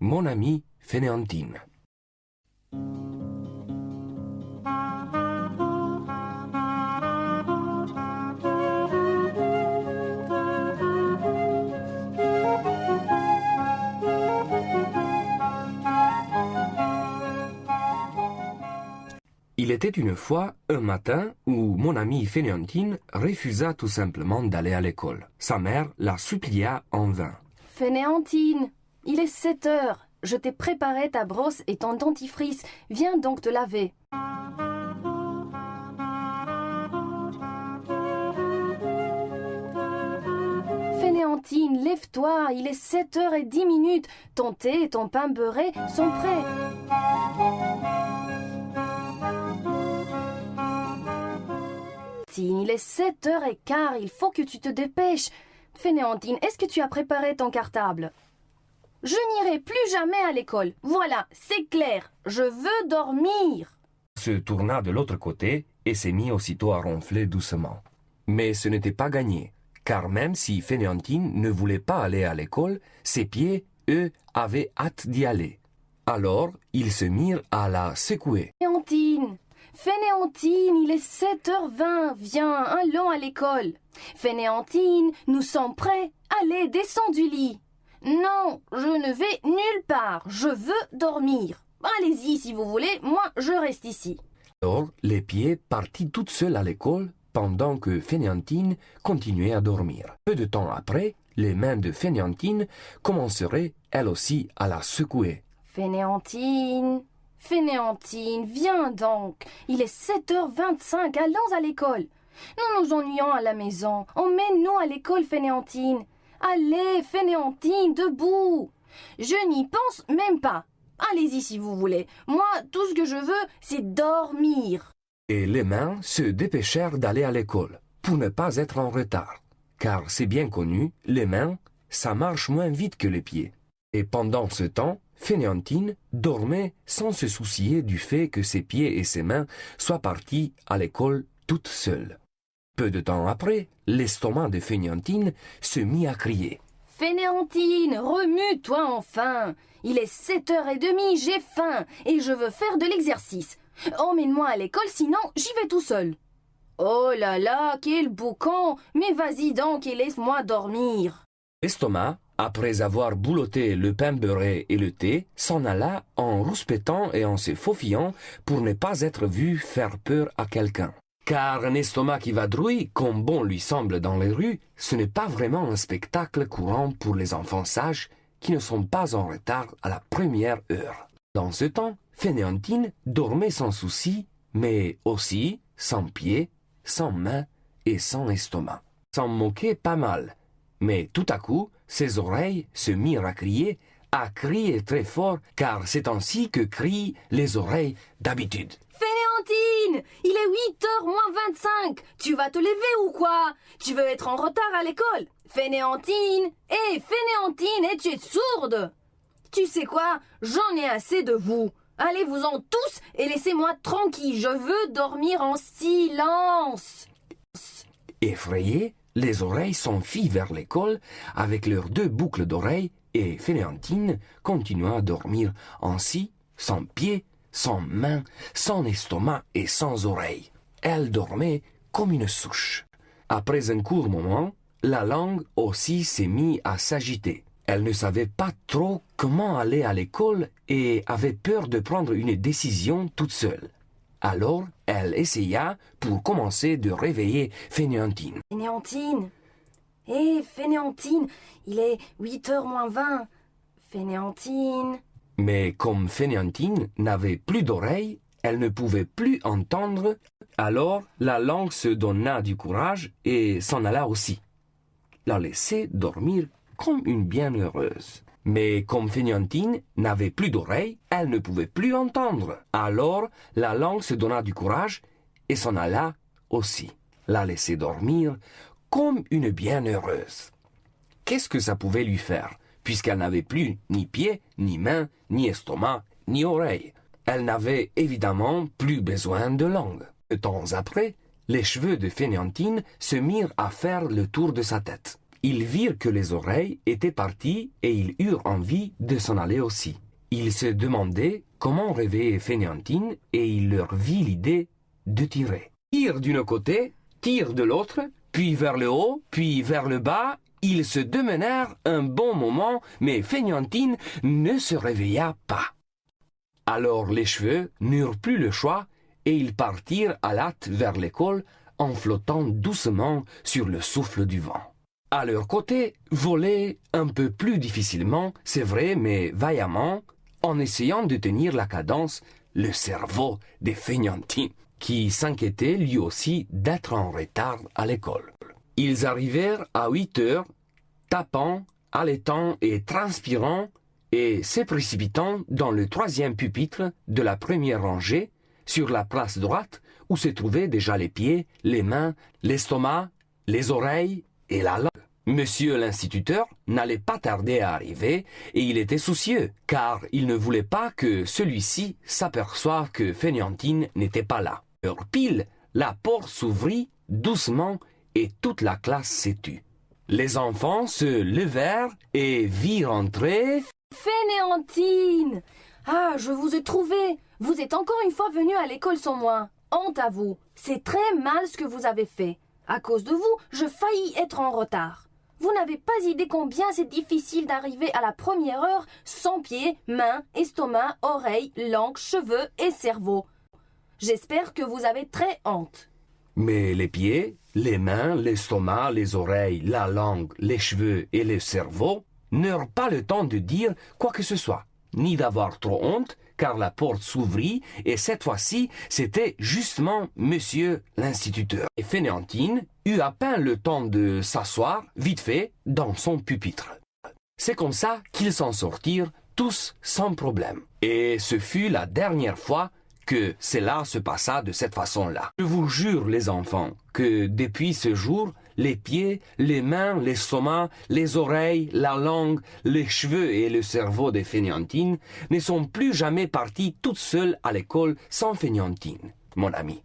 Mon amie Fainéantine. Il était une fois un matin où mon amie Fainéantine refusa tout simplement d'aller à l'école. Sa mère la supplia en vain. Fainéantine, il est 7 heures. Je t'ai préparé ta brosse et ton dentifrice. Viens donc te laver. Fainéantine, lève-toi, il est 7h10. Ton thé et ton pain beurré sont prêts. Il est 7h15, il faut que tu te dépêches. Fainéantine, est-ce que tu as préparé ton cartable? Je n'irai plus jamais à l'école. Voilà, c'est clair. Je veux dormir. Se tourna de l'autre côté et s'est mis aussitôt à ronfler doucement. Mais ce n'était pas gagné, car même si Fainéantine ne voulait pas aller à l'école, ses pieds, eux, avaient hâte d'y aller. Alors, ils se mirent à la secouer. Fainéantine, il est 7h20. Viens, allons à l'école. Fainéantine, nous sommes prêts. Allez, descends du lit. Non, je ne vais nulle part. Je veux dormir. Allez-y si vous voulez, moi je reste ici. Alors, les pieds partit toute seule à l'école pendant que Fainéantine continuait à dormir. Peu de temps après, les mains de Fainéantine commenceraient, elles aussi, à la secouer. Fainéantine, viens donc. Il est 7h25, allons à l'école. Nous nous ennuyons à la maison. Emmène-nous à l'école, Fainéantine. Allez, Fainéantine, debout. Je n'y pense même pas. Allez-y si vous voulez. Moi, tout ce que je veux, c'est dormir. Et les mains se dépêchèrent d'aller à l'école pour ne pas être en retard. Car c'est bien connu, les mains, ça marche moins vite que les pieds. Et pendant ce temps, Fainéantine dormait sans se soucier du fait que ses pieds et ses mains soient partis à l'école toutes seules. Peu de temps après, l'estomac de Fainéantine se mit à crier. Fainéantine, remue-toi enfin. Il est 7h30, j'ai faim et je veux faire de l'exercice. Emmène-moi à l'école, sinon j'y vais tout seul. Oh là là, quel boucan. Mais vas-y donc et laisse-moi dormir. L'estomac, après avoir boulotté le pain beurré et le thé, s'en alla en rouspétant et en se faufilant pour ne pas être vu faire peur à quelqu'un. Car un estomac qui vadrouille, comme bon lui semble dans les rues, ce n'est pas vraiment un spectacle courant pour les enfants sages qui ne sont pas en retard à la première heure. Dans ce temps, Fainéantine dormait sans souci, mais aussi sans pieds, sans mains et sans estomac. S'en moquait pas mal. Mais tout à coup, ses oreilles se mirent à crier très fort, car c'est ainsi que crient les oreilles d'habitude. Fainéantine, il est 8h moins 25. Tu vas te lever ou quoi? Tu veux être en retard à l'école? Fainéantine, Fainéantine, tu es sourde? Tu sais quoi? J'en ai assez de vous. Allez-vous-en tous et laissez-moi tranquille. Je veux dormir en silence. Effrayées, les oreilles s'enfuient vers l'école avec leurs 2 boucles d'oreilles et Fainéantine continua à dormir ainsi, sans pieds, sans mains, sans estomac et sans oreilles. Elle dormait comme une souche. Après un court moment, la langue aussi s'est mise à s'agiter. Elle ne savait pas trop comment aller à l'école et avait peur de prendre une décision toute seule. Alors, elle essaya pour commencer de réveiller Fainéantine. Fainéantine, il est 8h moins 20. Fainéantine. Mais comme Fainéantine n'avait plus d'oreilles, elle ne pouvait plus entendre, alors la langue se donna du courage et s'en alla aussi. La laissait dormir comme une bienheureuse. Mais comme Fainéantine n'avait plus d'oreilles, elle ne pouvait plus entendre. Alors la langue se donna du courage et s'en alla aussi. La laissait dormir comme une bienheureuse. Qu'est-ce que ça pouvait lui faire, puisqu'elle n'avait plus ni pieds, ni mains, ni estomac, ni oreilles? Elle n'avait évidemment plus besoin de langue. De temps après, les cheveux de Fainéantine se mirent à faire le tour de sa tête. Ils virent que les oreilles étaient parties et ils eurent envie de s'en aller aussi. Ils se demandaient comment réveiller Fainéantine et il leur vit l'idée de tirer. Tire d'un côté, tire de l'autre, puis vers le haut, puis vers le bas. Ils se demenèrent un bon moment, mais Fainéantine ne se réveilla pas. Alors les cheveux n'eurent plus le choix et ils partirent à l'hâte vers l'école en flottant doucement sur le souffle du vent. À leur côté, volaient un peu plus difficilement, c'est vrai, mais vaillamment, en essayant de tenir la cadence, le cerveau de Fainéantine, qui s'inquiétait lui aussi d'être en retard à l'école. Ils arrivèrent à 8 heures, tapant, haletant et transpirant, et se précipitant dans le 3e pupitre de la première rangée, sur la place droite, où se trouvaient déjà les pieds, les mains, l'estomac, les oreilles et la langue. Monsieur l'instituteur n'allait pas tarder à arriver et il était soucieux, car il ne voulait pas que celui-ci s'aperçoive que Fainéantine n'était pas là. Alors pile, la porte s'ouvrit doucement et toute la classe s'est tue. Les enfants se levèrent et virent entrer Fainéantine! Ah, je vous ai trouvé! Vous êtes encore une fois venu à l'école sans moi. Honte à vous. C'est très mal ce que vous avez fait. À cause de vous, je faillis être en retard. Vous n'avez pas idée combien c'est difficile d'arriver à la première heure sans pieds, mains, estomac, oreilles, langue, cheveux et cerveau. J'espère que vous avez très honte. Mais les pieds, les mains, l'estomac, les oreilles, la langue, les cheveux et le cerveau n'eurent pas le temps de dire quoi que ce soit, ni d'avoir trop honte, car la porte s'ouvrit et cette fois-ci, c'était justement Monsieur l'instituteur. Et Fainéantine eut à peine le temps de s'asseoir, vite fait, dans son pupitre. C'est comme ça qu'ils s'en sortirent tous sans problème. Et ce fut la dernière fois que cela se passa de cette façon-là. Je vous jure, les enfants, que depuis ce jour, les pieds, les mains, l'estomac, les oreilles, la langue, les cheveux et le cerveau de Fainéantine ne sont plus jamais partis toutes seules à l'école sans Fainéantine, mon ami.